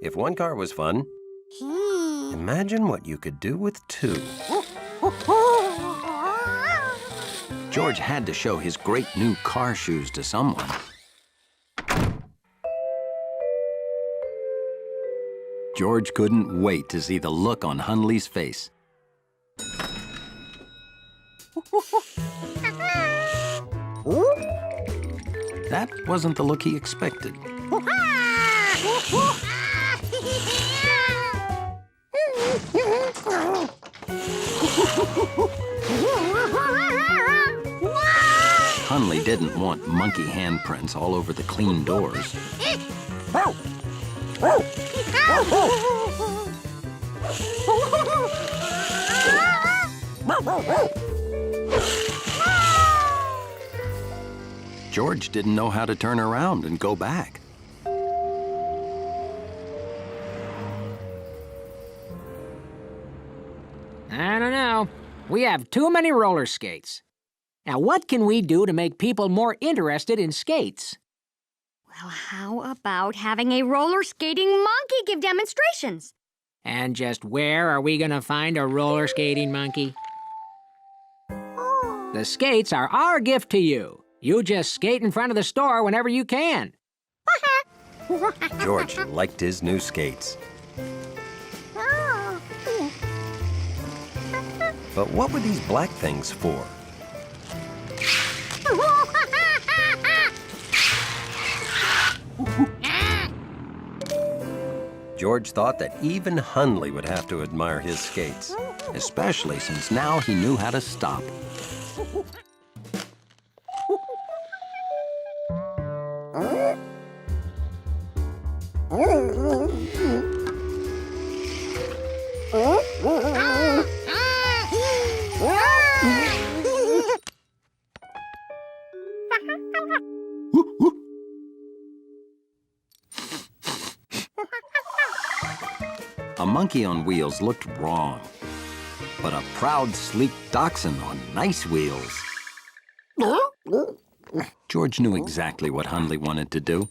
If one car was fun, imagine what you could do with two. George had to show his great new car shoes to someone. George couldn't wait to see the look on Hundley's face. That wasn't the look he expected. Hundley didn't want monkey handprints all over the clean doors. George didn't know how to turn around and go back. I don't know. We have too many roller skates. Now, what can we do to make people more interested in skates? Well, how about having a roller skating monkey give demonstrations? And just where are we gonna find a roller skating monkey? The skates are our gift to you. You just skate in front of the store whenever you can. George liked his new skates. But what were these black things for? George thought that even Hundley would have to admire his skates. Especially since now he knew how to stop. A monkey on wheels looked wrong, but a proud, sleek dachshund on nice wheels. George knew exactly what Hundley wanted to do.